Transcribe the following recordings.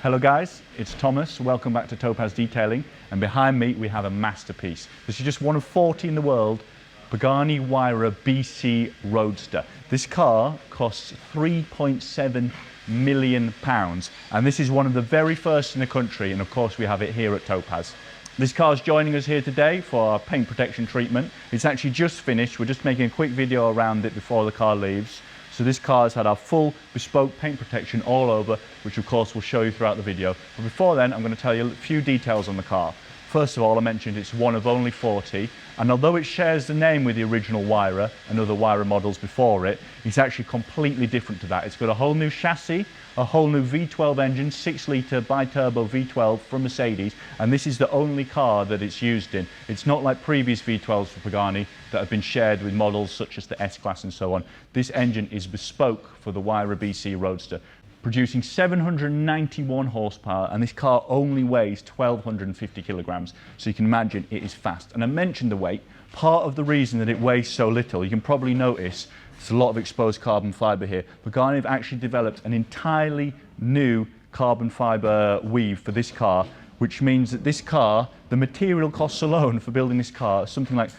Hello guys, it's Thomas. Welcome back to Topaz Detailing, and behind me we have a masterpiece. This is just one of 40 in the world, Pagani Huayra BC Roadster. This car costs £3.7 million, and this is one of the very first in the country, and of course we have it here at Topaz. This car is joining us here today for our paint protection treatment. It's actually just finished. We're just making a quick video around it before the car leaves. So this car has had our full bespoke paint protection all over, which of course we'll show you throughout the video. But before then, I'm going to tell you a few details on the car. First of all, I mentioned it's one of only 40, and although it shares the name with the original Huayra and other Huayra models before it, it's actually completely different to that. It's got a whole new chassis, a whole new V12 engine, 6-litre bi-turbo V12 from Mercedes, and this is the only car that it's used in. It's not like previous V12s for Pagani that have been shared with models such as the S-Class and so on. This engine is bespoke for the Huayra BC Roadster, producing 791 horsepower, and this car only weighs 1,250 kilograms, so you can imagine it is fast. And I mentioned the weight. Part of the reason that it weighs so little, you can probably notice there's a lot of exposed carbon fibre here. Pagani have actually developed an entirely new carbon fibre weave for this car, which means that this car, the material costs alone for building this car is something like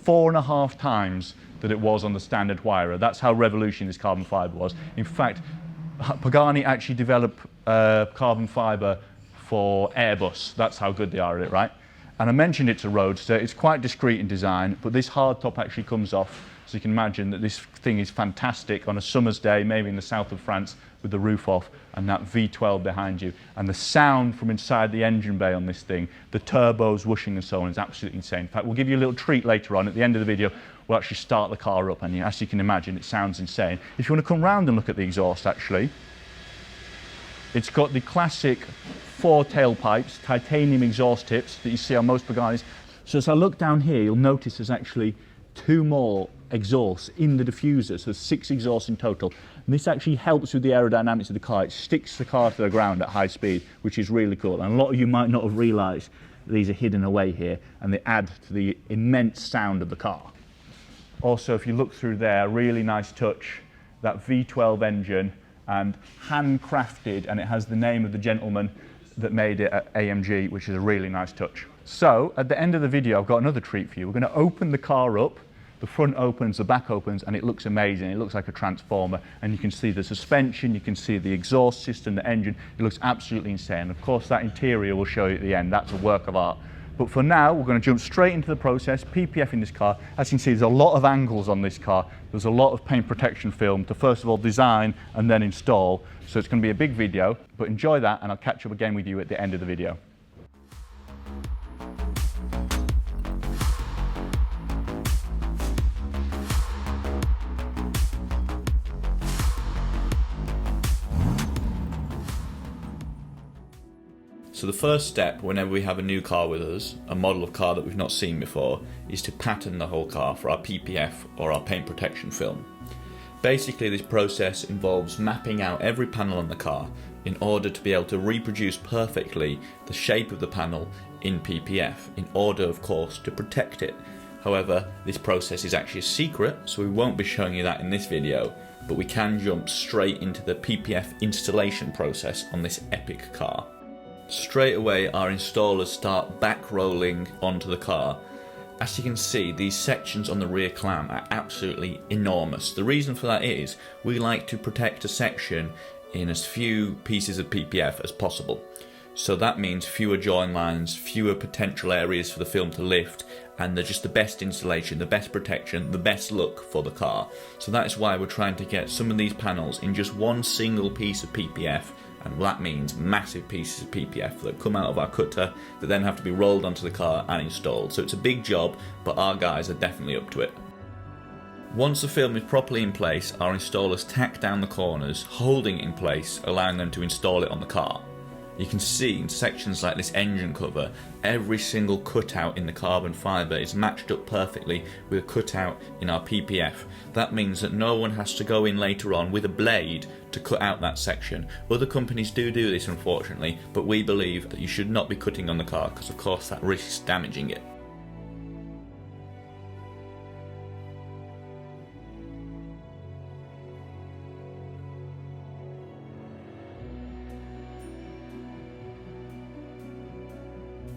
4.5 times that it was on the standard Huayra. That's how revolutionary this carbon fibre was. In fact, Pagani actually developed carbon fibre for Airbus. That's how good they are at it, right? And I mentioned it's a roadster. It's quite discreet in design, but this hard top actually comes off. So you can imagine that this thing is fantastic on a summer's day, maybe in the south of France, with the roof off and that V12 behind you. And the sound from inside the engine bay on this thing, the turbos whooshing and so on, is absolutely insane. In fact, we'll give you a little treat later on. At the end of the video, we'll actually start the car up, and as you can imagine, it sounds insane. If you want to come round and look at the exhaust, actually, it's got the classic 4 tailpipes, titanium exhaust tips that you see on most Paganis. So as I look down here, you'll notice there's actually 2 more exhausts in the diffuser, so 6 exhausts in total. And this actually helps with the aerodynamics of the car. It sticks the car to the ground at high speed, which is really cool. And a lot of you might not have realised these are hidden away here, and they add to the immense sound of the car. Also, if you look through there, really nice touch, that V12 engine, and handcrafted, and it has the name of the gentleman that made it at AMG, which is a really nice touch. So at the end of the video, I've got another treat for you. We're going to open the car up. The front opens, the back opens, and it looks amazing. It looks like a transformer, and you can see the suspension, you can see the exhaust system, the engine. It looks absolutely insane. Of course, that interior we'll show you at the end. That's a work of art. But for now, we're going to jump straight into the process, PPF in this car. As you can see, there's a lot of angles on this car. There's a lot of paint protection film to first of all design and then install. So it's going to be a big video, but enjoy that, and I'll catch up again with you at the end of the video. So the first step whenever we have a new car with us, a model of car that we've not seen before, is to pattern the whole car for our PPF or our paint protection film. Basically, this process involves mapping out every panel on the car in order to be able to reproduce perfectly the shape of the panel in PPF, in order of course to protect it. However, this process is actually a secret, so we won't be showing you that in this video, but we can jump straight into the PPF installation process on this epic car. Straight away, our installers start back rolling onto the car. As you can see, these sections on the rear clam are absolutely enormous. The reason for that is we like to protect a section in as few pieces of PPF as possible. So that means fewer join lines, fewer potential areas for the film to lift, and they're just the best installation, the best protection, the best look for the car. So that is why we're trying to get some of these panels in just one single piece of PPF, and that means massive pieces of PPF that come out of our cutter that then have to be rolled onto the car and installed. So it's a big job, but our guys are definitely up to it. Once the film is properly in place, our installers tack down the corners, holding it in place, allowing them to install it on the car. You can see in sections like this engine cover, every single cutout in the carbon fibre is matched up perfectly with a cutout in our PPF. That means that no one has to go in later on with a blade to cut out that section. Other companies do this, unfortunately, but we believe that you should not be cutting on the car because of course that risks damaging it.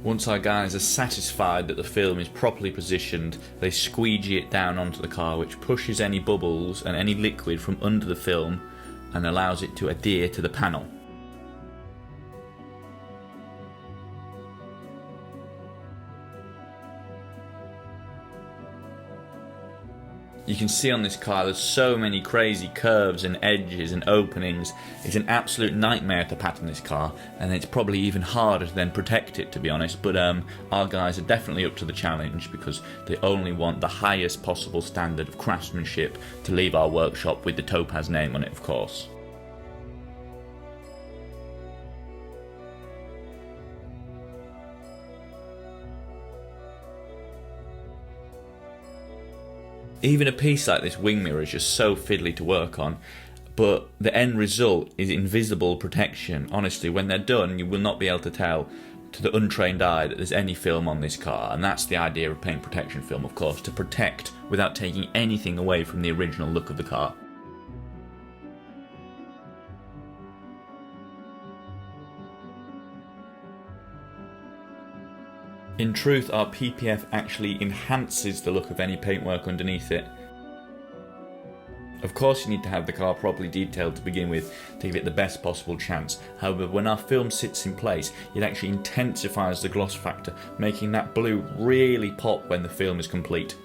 Once our guys are satisfied that the film is properly positioned, they squeegee it down onto the car, which pushes any bubbles and any liquid from under the film and allows it to adhere to the panel. You can see on this car there's so many crazy curves and edges and openings. It's an absolute nightmare to pattern this car, and it's probably even harder to then protect it, to be honest. But our guys are definitely up to the challenge because they only want the highest possible standard of craftsmanship to leave our workshop with the Topaz name on it, of course. Even a piece like this wing mirror is just so fiddly to work on, but the end result is invisible protection. Honestly, when they're done, you will not be able to tell to the untrained eye that there's any film on this car, and that's the idea of paint protection film, of course, to protect without taking anything away from the original look of the car. In truth, our PPF actually enhances the look of any paintwork underneath it. Of course you need to have the car properly detailed to begin with to give it the best possible chance. However, when our film sits in place, it actually intensifies the gloss factor, making that blue really pop when the film is complete.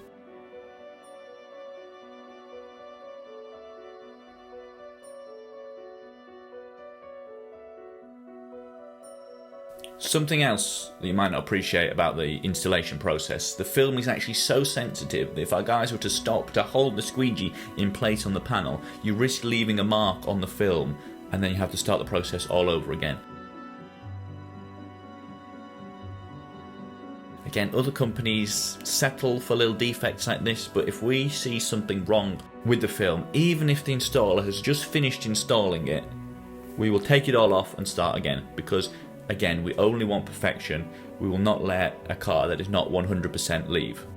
Something else that you might not appreciate about the installation process, the film is actually so sensitive that if our guys were to stop to hold the squeegee in place on the panel, you risk leaving a mark on the film and then you have to start the process all over again. Again, other companies settle for little defects like this, but if we see something wrong with the film, even if the installer has just finished installing it, we will take it all off and start again, because again, we only want perfection. We will not let a car that is not 100% leave.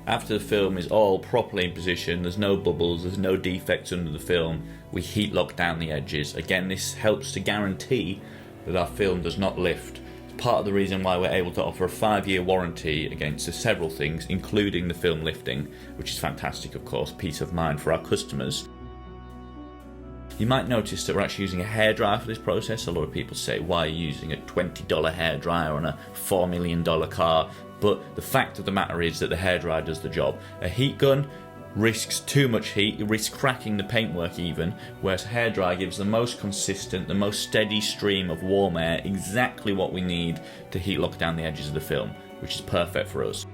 After the film is all properly in position, there's no bubbles, there's no defects under the film, we heat lock down the edges. Again, this helps to guarantee that our film does not lift. Part of the reason why we're able to offer a 5-year warranty against several things, including the film lifting, which is fantastic, of course, peace of mind for our customers. You might notice that we're actually using a hairdryer for this process. A lot of people say, why are you using a $20 hairdryer on a $4 million car? But the fact of the matter is that the hairdryer does the job. A heat gun risks too much heat, it risks cracking the paintwork even, whereas hairdryer gives the most consistent, the most steady stream of warm air, exactly what we need to heat lock down the edges of the film, which is perfect for us.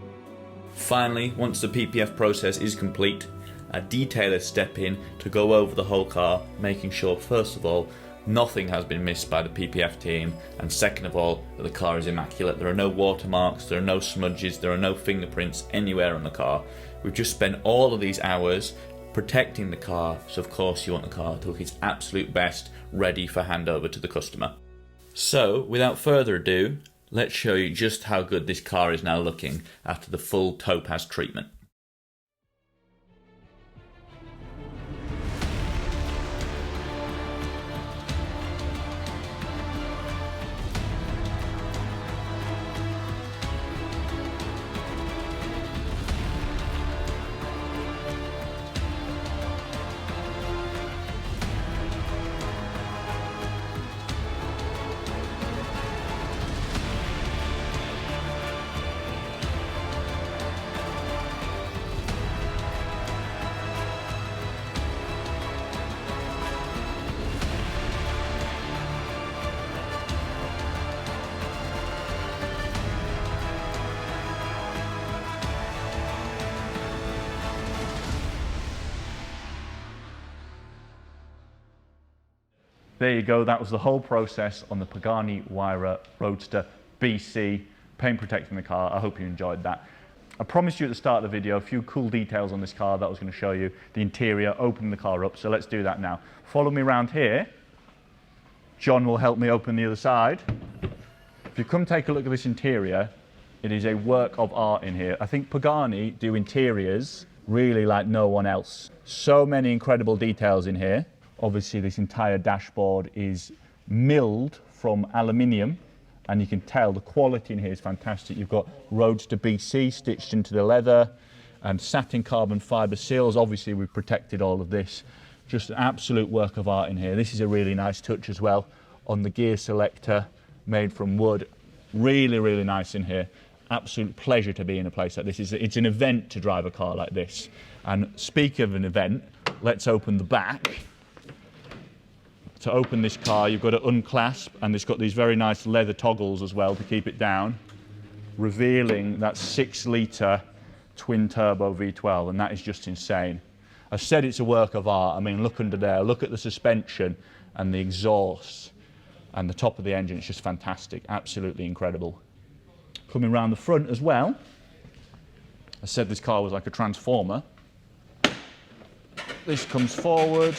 Finally, once the PPF process is complete, our detailers step in to go over the whole car, making sure first of all nothing has been missed by the PPF team, and second of all that the car is immaculate. There are no watermarks, there are no smudges, there are no fingerprints anywhere on the car. We've just spent all of these hours protecting the car, so of course you want the car to look its absolute best, ready for handover to the customer. So, without further ado, let's show you just how good this car is now looking after the full Topaz treatment. There you go, that was the whole process on the Pagani Huayra Roadster BC, paint protecting the car. I hope you enjoyed that. I promised you at the start of the video a few cool details on this car that I was going to show you, the interior, opening the car up, so let's do that now. Follow me around here. John will help me open the other side. If you come take a look at this interior, it is a work of art in here. I think Pagani do interiors really like no one else. So many incredible details in here. Obviously this entire dashboard is milled from aluminium, and you can tell the quality in here is fantastic. You've got Roadster BC stitched into the leather and satin carbon fibre seals. Obviously we've protected all of this. Just an absolute work of art in here. This is a really nice touch as well on the gear selector, made from wood. Really, really nice in here. Absolute pleasure to be in a place like this. It's an event to drive a car like this. And speaking of an event, let's open the back. To open this car, you've got to unclasp, and it's got these very nice leather toggles as well to keep it down, revealing that 6-litre twin turbo V12, and that is just insane. I said it's a work of art. I mean, look under there, look at the suspension and the exhaust and the top of the engine. It's just fantastic, absolutely incredible. Coming around the front as well, I said this car was like a transformer. This comes forward,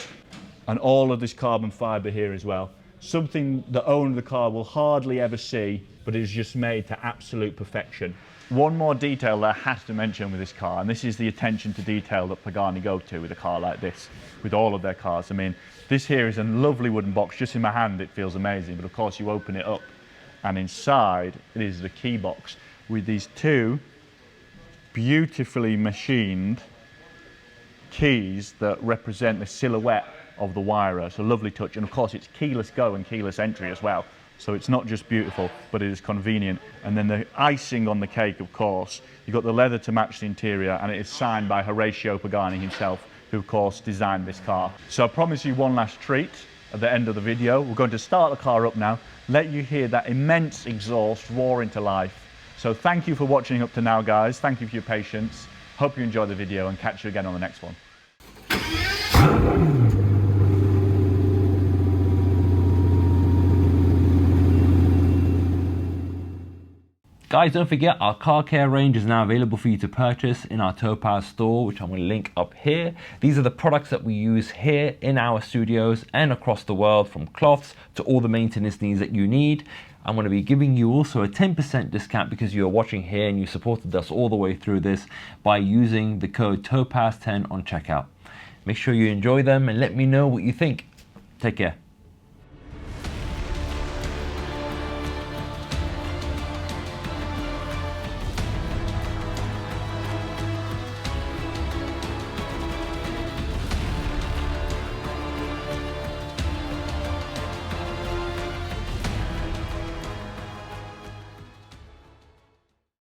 and all of this carbon fibre here as well. Something the owner of the car will hardly ever see, but it is just made to absolute perfection. One more detail that I have to mention with this car, and this is the attention to detail that Pagani go to with a car like this, with all of their cars. I mean, this here is a lovely wooden box. Just in my hand it feels amazing, but of course you open it up and inside it is the key box with these two beautifully machined keys that represent the silhouette of the Huayra. It's a lovely touch, and of course it's keyless go and keyless entry as well. So it's not just beautiful, but it is convenient. And then the icing on the cake, of course, you've got the leather to match the interior, and it is signed by Horatio Pagani himself, who of course designed this car. So I promise you one last treat at the end of the video. We're going to start the car up now, let you hear that immense exhaust roar into life. So thank you for watching up to now, guys. Thank you for your patience. Hope you enjoyed the video, and catch you again on the next one. Guys, don't forget our car care range is now available for you to purchase in our Topaz store, which I'm going to link up here. These are the products that we use here in our studios and across the world, from cloths to all the maintenance needs that you need. I'm going to be giving you also a 10% discount because you're watching here and you supported us all the way through this by using the code TOPAZ10 on checkout. Make sure you enjoy them and let me know what you think. Take care.